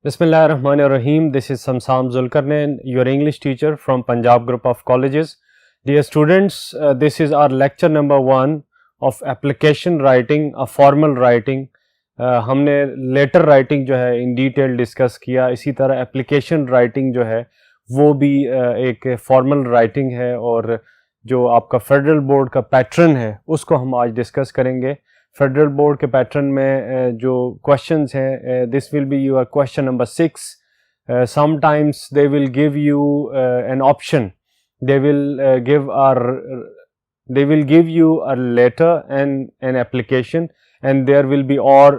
Bismillah ar-Rahman ar-Rahim. This is Samsam Zulkarnain, your English teacher from Punjab Group of Colleges. Dear students, this is our lecture number 1 of application writing, a formal writing. ہم نے letter writing جو ہے in detail discuss کیا. اسی طرح application writing جو ہے وہ بھی ایک فارمل رائٹنگ ہے, اور جو آپ کا فیڈرل بورڈ کا پیٹرن ہے اس کو ہم آج ڈسکس کریں گے. فیڈرل بورڈ کے پیٹرن میں جو کوشچنز ہیں, this will be your question number 6. Some times they will give you an option, they will give you a letter and an application and there will be اور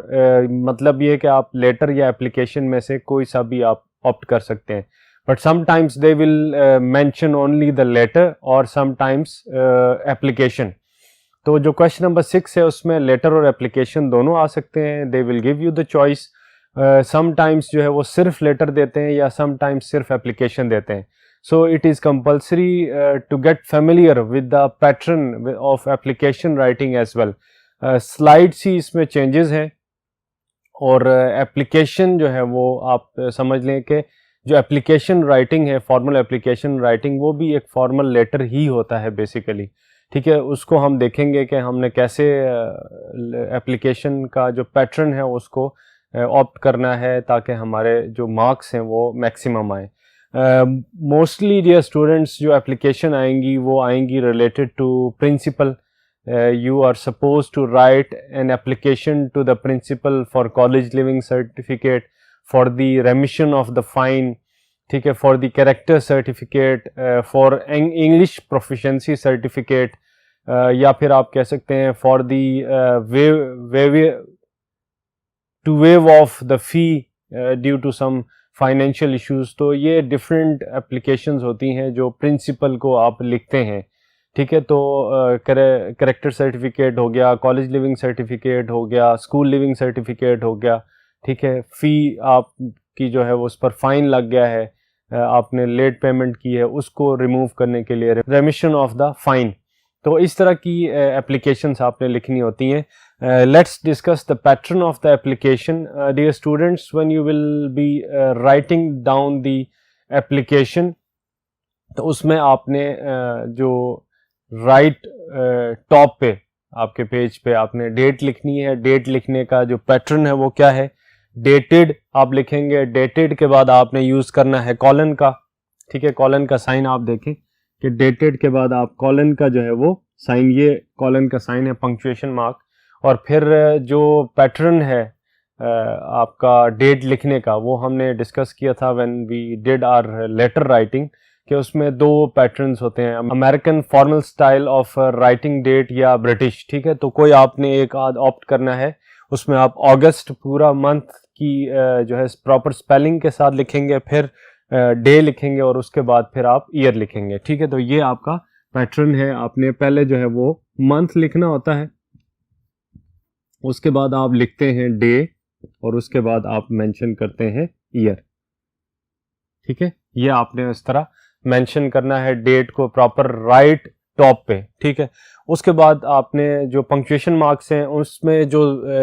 مطلب یہ کہ آپ letter یا اپلیکیشن میں سے کوئی سا بھی آپ آپٹ کر سکتے ہیں. But some Times they will mention only the letter اور سم ٹائمس اپلیکیشن. تو جو کوشچن نمبر 6 ہے اس میں لیٹر اور اپلیکیشن دونوں آ سکتے ہیں. They will give you the choice. Sometimes جو ہے وہ صرف لیٹر دیتے ہیں یا سم ٹائمس صرف اپلیکیشن دیتے ہیں. So it is compulsory to get familiar with the pattern of application writing as well. Slides ہی اس میں چینجز ہیں, اور اپلیکیشن جو ہے وہ آپ سمجھ لیں کہ جو اپلیکیشن رائٹنگ ہے, فارمل اپلیکیشن رائٹنگ, وہ بھی ایک فارمل لیٹر ہی ہوتا ہے بیسیکلی. ٹھیک ہے, اس کو ہم دیکھیں گے کہ ہم نے کیسے اپلیکیشن کا جو پیٹرن ہے اس کو آپٹ کرنا ہے تاکہ ہمارے جو مارکس ہیں وہ میکسیمم آئیں. موسٹلی ڈیئر اسٹوڈنٹس جو اپلیکیشن آئیں گی وہ آئیں گی related to principal. You are supposed to write an application to the principal for college living certificate, for the remission of the fine, ٹھیک ہے, for the character certificate, for English proficiency certificate, یا پھر آپ کہہ سکتے ہیں for the to waive off the fee due to some financial issues. تو یہ different applications ہوتی ہیں جو principal کو آپ لکھتے ہیں. ٹھیک ہے, تو کریکٹر سرٹیفکیٹ ہو گیا, کالج لیونگ سرٹیفکیٹ ہو گیا, اسکول لیونگ سرٹیفکیٹ ہو گیا. ٹھیک ہے, فی آپ کی جو ہے وہ اس پر فائن لگ گیا ہے, آپ نے لیٹ پیمنٹ کی ہے, اس کو ریموو کرنے کے لیے ریمیشن آف دا فائن. تو اس طرح کی اپلیکیشنس آپ نے لکھنی ہوتی ہیں. Let's discuss the pattern of the application. Dear students, when you will be writing down the application, تو اس میں آپ نے جو رائٹ ٹاپ پہ آپ کے پیج پہ آپ نے ڈیٹ لکھنی ہے. ڈیٹ لکھنے کا جو پیٹرن ہے وہ کیا ہے, ڈیٹڈ آپ لکھیں گے. ڈیٹڈ کے بعد آپ نے یوز کرنا ہے کالن کا. ٹھیک ہے, کالن کا سائن آپ دیکھیں کہ ڈیٹڈ کے بعد آپ کالن کا جو ہے وہ سائن, یہ کالن کا سائن ہے, پنکچویشن مارک. اور پھر جو پیٹرن ہے آپ کا ڈیٹ لکھنے کا وہ ہم نے ڈسکس کیا تھا when we did our letter writing, کہ اس میں 2 پیٹرنز ہوتے ہیں, American formal style of writing date یا برٹش. ٹھیک ہے, تو کوئی آپ نے ایک آپٹ کرنا ہے, اس میں آپ اگست پورا منتھ کی جو ہے پراپر سپیلنگ کے ساتھ لکھیں گے, پھر ڈے لکھیں گے, اور اس کے بعد پھر آپ ایئر لکھیں گے. ٹھیک ہے, تو یہ آپ کا پیٹرن ہے. آپ نے پہلے جو ہے وہ منتھ لکھنا ہوتا ہے, اس کے بعد آپ لکھتے ہیں ڈے, اور اس کے بعد آپ مینشن کرتے ہیں ایئر. ٹھیک ہے, یہ آپ نے اس طرح مینشن کرنا ہے ڈیٹ کو پراپر رائٹ ٹاپ پہ. ٹھیک ہے, اس کے بعد آپ نے جو پنکچویشن مارکس ہیں اس میں جو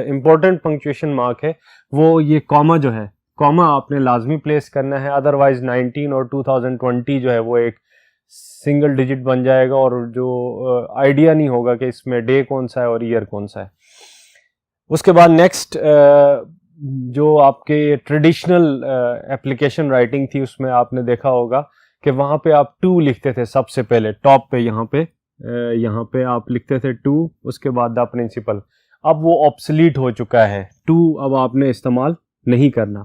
امپورٹنٹ پنکچویشن مارک ہے وہ یہ کاما جو ہے, کاما آپ نے لازمی پلیس کرنا ہے, ادروائز 19 اور 2020 جو ہے وہ ایک سنگل ڈیجٹ بن جائے گا, اور جو آئیڈیا نہیں ہوگا کہ اس میں ڈے کون سا ہے اور ایئر کون سا ہے. اس کے بعد نیکسٹ جو آپ کے ٹریڈیشنل اپلیکیشن رائٹنگ تھی اس میں آپ نے دیکھا ہوگا کہ وہاں پہ آپ 2 لکھتے تھے سب سے پہلے ٹاپ پہ, یہاں پہ آپ لکھتے تھے 2, اس کے بعد دا پرنسپل. اب وہ آبسلیٹ ہو چکا ہے, 2 اب آپ نے استعمال نہیں کرنا,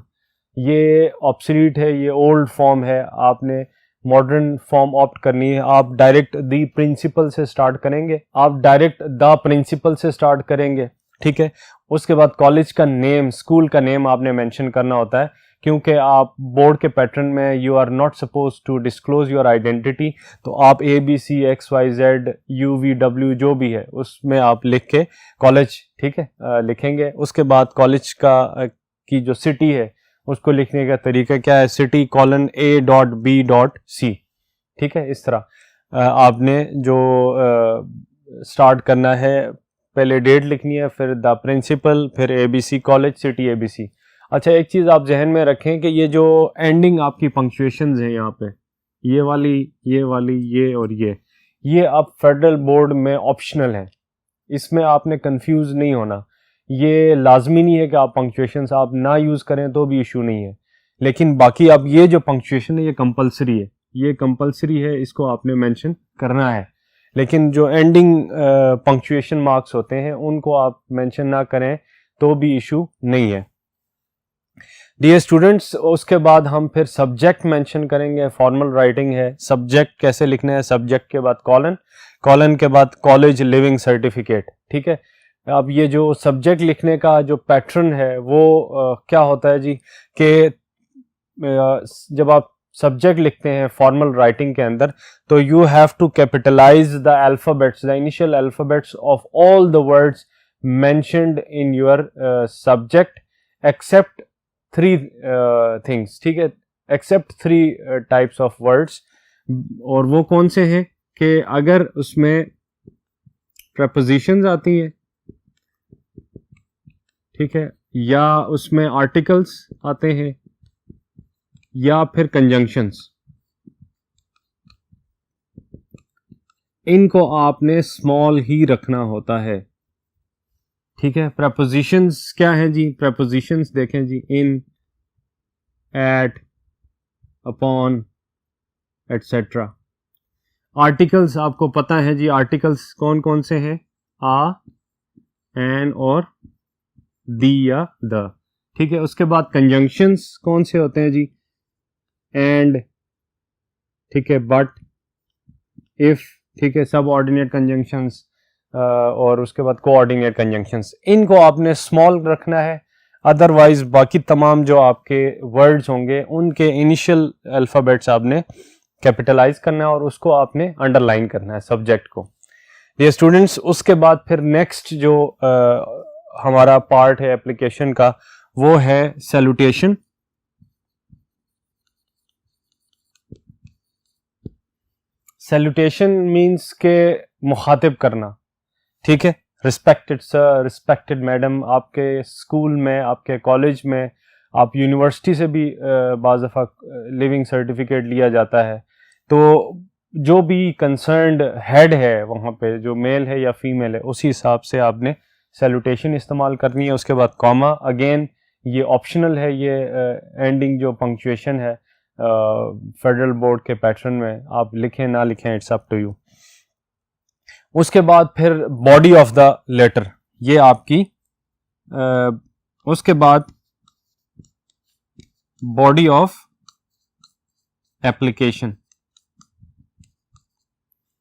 یہ آبسلیٹ ہے, یہ اولڈ فارم ہے. آپ نے ماڈرن فارم آپٹ کرنی ہے. آپ ڈائریکٹ دی پرنسپل سے سٹارٹ کریں گے, آپ ڈائریکٹ دا پرنسپل سے سٹارٹ کریں گے. ٹھیک ہے, اس کے بعد کالج کا نیم, اسکول کا نیم آپ نے مینشن کرنا ہوتا ہے, کیونکہ آپ بورڈ کے پیٹرن میں you are not suppose to disclose your identity. تو آپ ABC XYZ UVW جو بھی ہے اس میں آپ لکھ کے کالج, ٹھیک ہے, لکھیں گے. اس کے بعد کالج کی جو سٹی ہے اس کو لکھنے کا طریقہ کیا ہے, سٹی :A.B.C. ٹھیک ہے, اس طرح آپ نے جو سٹارٹ کرنا ہے, پہلے ڈیٹ لکھنی ہے, پھر دا پرنسپل, پھر ABC کالج, سٹی ABC. اچھا ایک چیز آپ ذہن میں رکھیں کہ یہ جو اینڈنگ آپ کی پنکچویشنز ہیں یہاں پہ یہ والی یہ اور یہ اب فیڈرل بورڈ میں آپشنل ہے، اس میں آپ نے کنفیوز نہیں ہونا. یہ لازمی نہیں ہے کہ آپ پنکچویشنز آپ نہ یوز کریں تو بھی ایشو نہیں ہے، لیکن باقی اب یہ جو پنکچویشن ہے یہ کمپلسری ہے، یہ کمپلسری ہے، اس کو آپ نے مینشن کرنا ہے. لیکن جو اینڈنگ پنکچویشن مارکس ہوتے ہیں ان کو آپ مینشن نہ کریں تو بھی ایشو نہیں ہے. ڈیئر اسٹوڈنٹس، اس کے بعد ہم پھر سبجیکٹ مینشن کریں گے. فارمل رائٹنگ ہے، سبجیکٹ کیسے لکھنا ہے، سبجیکٹ کے بعد کالن کے بعد کالج لیونگ سرٹیفکیٹ. ٹھیک ہے، اب یہ جو سبجیکٹ لکھنے کا جو پیٹرن ہے وہ کیا ہوتا ہے جی کہ جب آپ سبجیکٹ لکھتے ہیں فارمل رائٹنگ کے اندر تو you have to capitalize the alphabets, the initial alphabets of all the words mentioned in your subject except 3 things. ٹھیک ہے، ایکسپٹ 3 types of words. اور وہ کون سے ہیں کہ اگر اس میں prepositions آتی ہیں، ٹھیک ہے، یا اس میں articles آتے ہیں یا پھر conjunctions، ان کو آپ نے small ہی رکھنا ہوتا ہے. ٹھیک ہے، prepositions کیا ہیں جی؟ prepositions دیکھیں جی، in، at، upon، etc. articles آپ کو پتہ ہے جی، articles کون کون سے ہیں؟ a، an اور the یا the. ٹھیک ہے، اس کے بعد conjunctions کون سے ہوتے ہیں جی؟ and، ٹھیک ہے، but، if، ٹھیک ہے، سب آرڈینیٹ conjunctions اور اس کے بعد کوآرڈینیٹ conjunctions. ان کو آپ نے اسمال رکھنا ہے، ادروائز باقی تمام جو آپ کے ورڈز ہوں گے ان کے انیشیل الفابیٹس آپ نے کیپیٹلائز کرنا ہے اور اس کو آپ نے انڈر لائن کرنا ہے سبجیکٹ کو. یہ اسٹوڈنٹس، اس کے بعد پھر نیکسٹ جو ہمارا پارٹ ہے اپلیکیشن کا وہ ہے سیلوٹیشن. سیلوٹیشن مینس کہ مخاطب کرنا. ٹھیک ہے، ریسپیکٹڈ سر، ریسپیکٹڈ میڈم. آپ کے اسکول میں، آپ کے کالج میں، آپ یونیورسٹی سے بھی بعض دفعہ لیونگ سرٹیفکیٹ لیا جاتا ہے، تو جو بھی کنسرنڈ ہیڈ ہے وہاں پہ جو میل ہے یا فیمیل ہے اسی حساب سے آپ نے سیلوٹیشن استعمال کرنی ہے. اس کے بعد کاما، اگین یہ آپشنل ہے، یہ اینڈنگ جو پنکچویشن ہے فیڈرل بورڈ کے پیٹرن میں آپ لکھیں نہ لکھیں اٹس اپ ٹو یو. اس کے بعد پھر باڈی آف دا لیٹر، یہ آپ کی اس کے بعد باڈی آف ایپلیکیشن،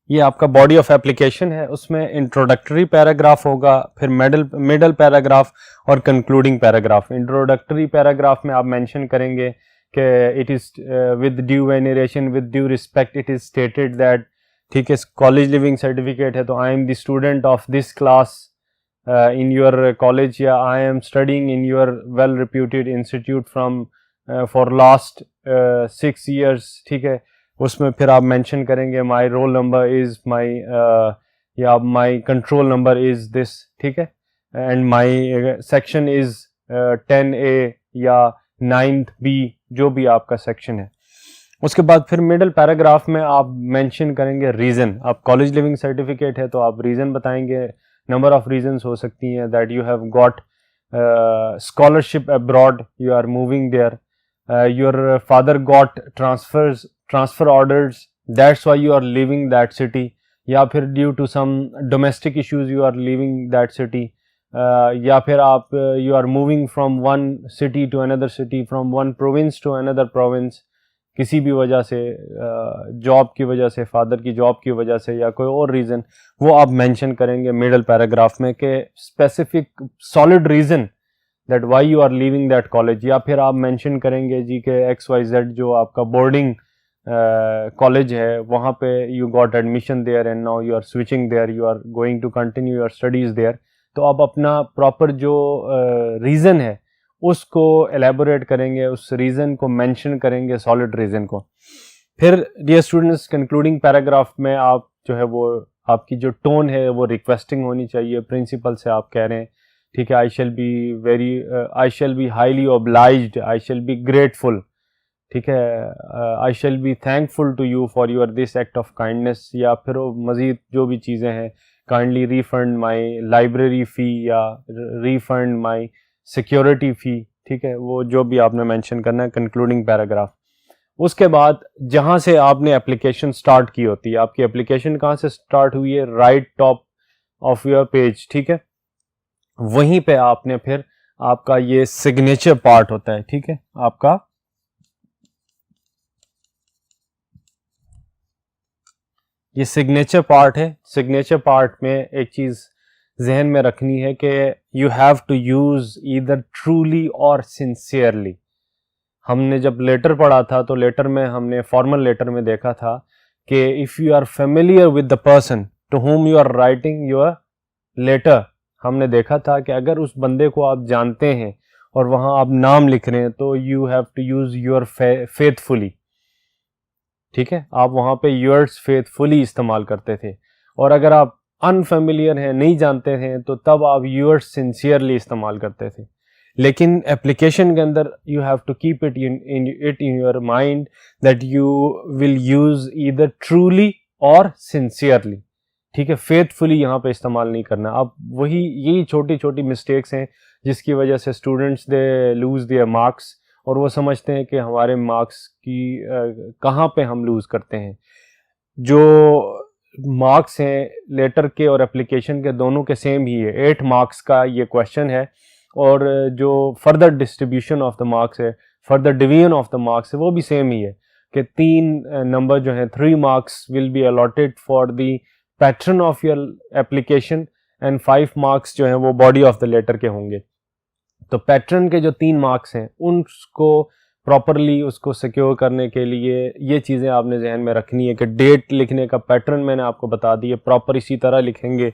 یہ آپ کا باڈی آف ایپلیکیشن ہے. اس میں انٹروڈکٹری پیراگراف ہوگا، پھر مڈل پیراگراف اور کنکلوڈنگ پیراگراف. انٹروڈکٹری پیراگراف میں آپ مینشن کریں گے کہ it is with due veneration, with due respect it is stated that, ٹھیک ہے، کالج لیونگ سرٹیفکیٹ ہے تو I am the student of this class in your college, یا I am studying in your well reputed institute from for last 6 years. ٹھیک ہے، اس میں پھر آپ مینشن کریں گے مائی رول نمبر از مائی، یا مائی کنٹرول نمبر از دس. ٹھیک ہے، and my section is 10A یا 9B، جو بھی آپ کا سیکشن ہے. اس کے بعد پھر مڈل پیراگراف میں آپ مینشن کریں گے ریزن. آپ کالج لیونگ سرٹیفکیٹ ہے تو آپ ریزن بتائیں گے. نمبر آف ریزنس ہو سکتی ہیں that you have got scholarship abroad, you are moving there, your father got transfer orders that's why you are leaving that city, یا پھر due to some domestic issues you are leaving that city, یا پھر آپ you are moving from one city to another city, from one province to another province, کسی بھی وجہ سے، job کی وجہ سے، فادر کی جاب کی وجہ سے یا کوئی اور ریزن، وہ آپ مینشن کریں گے مڈل پیراگراف میں کہ specific solid reason that why you are leaving that college. یا پھر آپ مینشن کریں گے جی کہ XYZ جو آپ کا بورڈنگ کالج ہے وہاں پہ you got admission there and now you are switching there, you are going to continue your studies there. تو آپ اپنا پراپر جو ریزن ہے اس کو ایلیبوریٹ کریں گے، اس ریزن کو مینشن کریں گے، سالڈ ریزن کو. پھر ڈیئر اسٹوڈنٹس، کنکلوڈنگ پیراگراف میں آپ جو ہے وہ آپ کی جو ٹون ہے وہ ریکویسٹنگ ہونی چاہیے، پرنسپل سے آپ کہہ رہے ہیں، ٹھیک ہے, I shall be highly obliged, I shall be grateful, ٹھیک ہے, I shall be thankful to you for your this act of kindness, یا پھر مزید جو بھی چیزیں ہیں, kindly refund my library fee یا refund my security fee, ٹھیک ہے, وہ جو بھی آپ نے مینشن کرنا ہے کنکلوڈنگ پیراگراف. اس کے بعد جہاں سے آپ نے اپلیکیشن سٹارٹ کی ہوتی ہے, آپ کی اپلیکیشن کہاں سے سٹارٹ ہوئی ہے, right top of your page, ٹھیک ہے, وہیں پہ آپ نے پھر آپ کا یہ سگنیچر پارٹ ہوتا ہے, ٹھیک ہے, آپ کا یہ سگنیچر پارٹ ہے. سگنیچر پارٹ میں ایک چیز ذہن میں رکھنی ہے کہ you have to use either truly اور سنسیئرلی. ہم نے جب لیٹر پڑھا تھا تو لیٹر میں ہم نے فارمل لیٹر میں دیکھا تھا کہ if you are familiar with the person to whom you are writing your letter, ہم نے دیکھا تھا کہ اگر اس بندے کو آپ جانتے ہیں اور وہاں آپ نام لکھ رہے ہیں تو you have to use your faithfully, ٹھیک ہے, آپ وہاں پہ یورس فیتھفلی استعمال کرتے تھے. اور اگر آپ انفیملیئر ہیں, نہیں جانتے ہیں, تو تب آپ یورس سنسیئرلی استعمال کرتے تھے. لیکن اپلیکیشن کے اندر you have to keep it in your mind that you will use either truly اور سنسیئرلی, ٹھیک ہے, فیتھفلی یہاں پہ استعمال نہیں کرنا. اب یہی چھوٹی چھوٹی مسٹیکس ہیں جس کی وجہ سے students they lose their marks, اور وہ سمجھتے ہیں کہ ہمارے مارکس کی کہاں پہ ہم لوز کرتے ہیں. جو مارکس ہیں لیٹر کے اور اپلیکیشن کے دونوں کے سیم ہی ہے, 8 مارکس کا یہ کویشچن ہے, اور جو further distribution of the marks ہے, further division of the marks ہے, وہ بھی سیم ہی ہے کہ 3 نمبر جو ہیں 3 marks will be allotted for the pattern of your application and 5 marks جو ہیں وہ باڈی آف دا لیٹر کے ہوں گے. تو پیٹرن کے جو 3 مارکس ہیں ان کو پراپرلی اس کو سیکیور کرنے کے لیے یہ چیزیں آپ نے ذہن میں رکھنی ہے کہ ڈیٹ لکھنے کا پیٹرن میں نے آپ کو بتا دی ہے, پراپر اسی طرح لکھیں گے.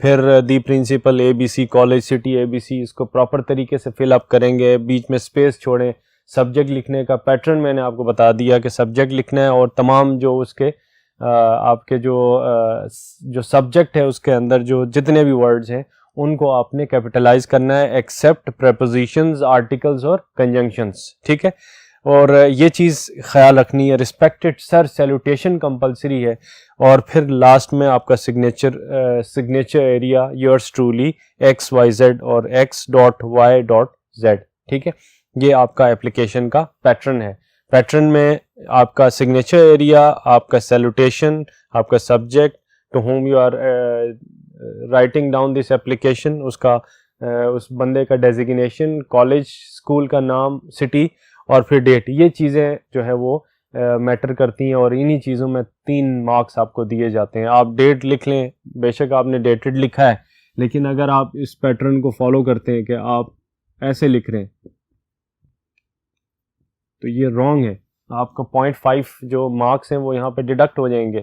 پھر the principal ABC, college city ABC, اس کو پراپر طریقے سے فل اپ کریں گے, بیچ میں اسپیس چھوڑیں. سبجیکٹ لکھنے کا پیٹرن میں نے آپ کو بتا دیا کہ سبجیکٹ لکھنا ہے, اور تمام جو اس کے آپ کے جو سبجیکٹ ہے اس کے اندر جو جتنے بھی ورڈز ہیں ان کو آپ نے کیپٹلائز کرنا ہے ایکسیپٹ پریپوزیشنز, آرٹیکلز اور کنجنکشنز, ٹھیک ہے. اور یہ چیز خیال رکھنی ہے. رسپیکٹڈ سر سیلوٹیشن کمپلسری ہے. اور پھر لاسٹ میں آپ کا signature area yours truly XYZ اور X.Y.Z, ٹھیک ہے. یہ آپ کا اپلیکیشن کا پیٹرن ہے. پیٹرن میں آپ کا سگنیچر ایریا, آپ کا سیلوٹیشن, آپ کا subject to whom you are writing down this application, اس بندے کا ڈیزیگنیشن, کالج اسکول کا نام, سٹی, اور پھر ڈیٹ. یہ چیزیں جو ہے وہ میٹر کرتی ہیں, اور انہی چیزوں میں 3 مارکس آپ کو دیے جاتے ہیں. آپ ڈیٹ لکھ لیں, بے شک آپ نے ڈیٹڈ لکھا ہے, لیکن اگر آپ اس پیٹرن کو فالو کرتے ہیں کہ آپ ایسے لکھ رہے ہیں تو یہ رانگ ہے. آپ کا 0.5 جو مارکس ہیں وہ یہاں پہ ڈیڈکٹ ہو جائیں گے.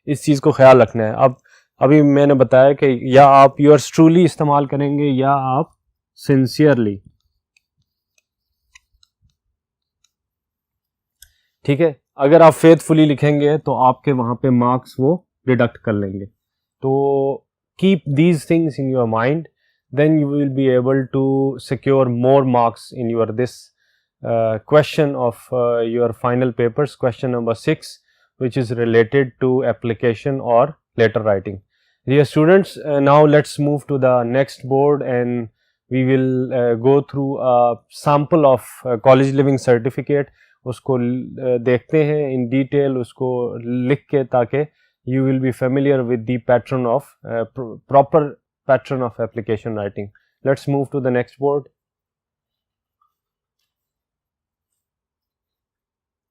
اس چیز کو خیال رکھنا ہے. ابھی میں نے بتایا کہ یا آپ یورس ٹرولی استعمال کریں گے یا آپ سنسیئرلی, ٹھیک ہے. اگر آپ فیتھفلی لکھیں گے تو آپ کے وہاں پہ مارکس وہ ڈیڈکٹ کر لیں گے. تو keep these things in your mind, then you will be able to secure more marks in your this question of your final papers, question number 6, which is related to application or letter writing. Dear students, now let's move to the next board and we will go through a sample of college living certificate. اس کو دیکھتے ہیں in detail, اس کو لکھ کے, تاکہ you will be familiar with the pattern of proper pattern of application writing. Let's move to the next board.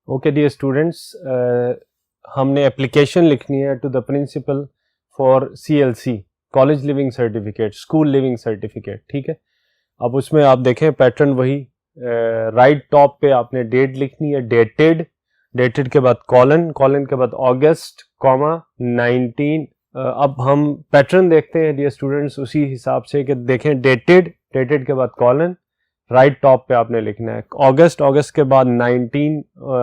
Okay dear students, ہم نے application لکھنی ہے to the principal for CLC, college leaving certificate, school leaving certificate, ٹھیک ہے. اب اس میں آپ دیکھیں پیٹرن وہی, رائٹ ٹاپ پہ آپ نے ڈیٹ لکھنی ہے, ڈیٹڈ, ڈیٹڈ کے بعد کالن, کالن کے بعد اگست, کاما 19. اب ہم پیٹرن دیکھتے ہیں ڈیئر اسٹوڈینٹس اسی حساب سے کہ دیکھیں ڈیٹڈ, ڈیٹڈ کے بعد کالن, رائٹ ٹاپ پہ آپ نے لکھنا ہے اگست, اگست کے بعد 19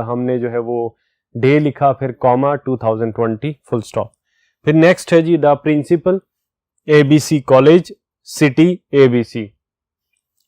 ہم نے جو ہے وہ ڈے لکھا, پھر کاما 2020 فل اسٹاپ. پھر نیکسٹ ہے جی the principal ABC college city ABC,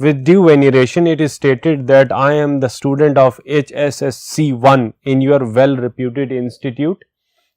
with due veneration it is stated that I am the student of HSSC1 in your well reputed institute,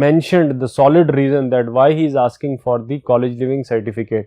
mentioned the solid reason that why he is asking for the college living certificate,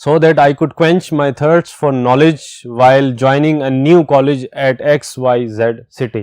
so that I could quench my thirst for knowledge while joining a new college at XYZ city,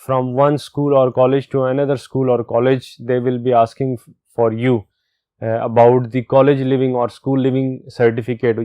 from one school or college to another school or college, they will be asking for you about the college living or school living certificate।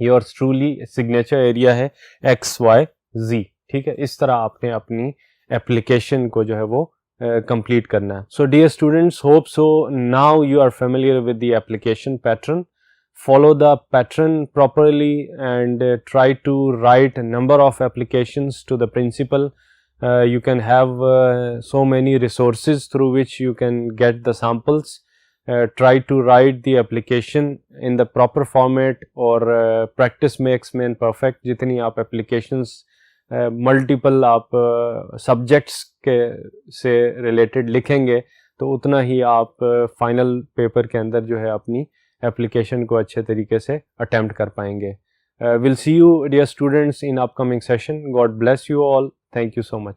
yours truly signature area ہے XYZ, ٹھیک ہے. اس طرح آپ نے اپنی application کو جو ہے وہ complete کرنا ہے. So dear students, hope so now you are familiar with the application pattern. Follow the pattern properly and try to write a number of applications to the principal. You can have so many resources through which you can get the samples. Try to write the application in the proper format, or practice makes man perfect. جتنی آپ applications multiple آپ subjects کے سے related لکھیں گے تو اتنا ہی آپ فائنل پیپر کے اندر جو ہے اپنی اپلیکیشن کو اچھے طریقے سے اٹیمپٹ کر پائیں گے. Will see you dear students in upcoming session. God bless you all. Thank you so much.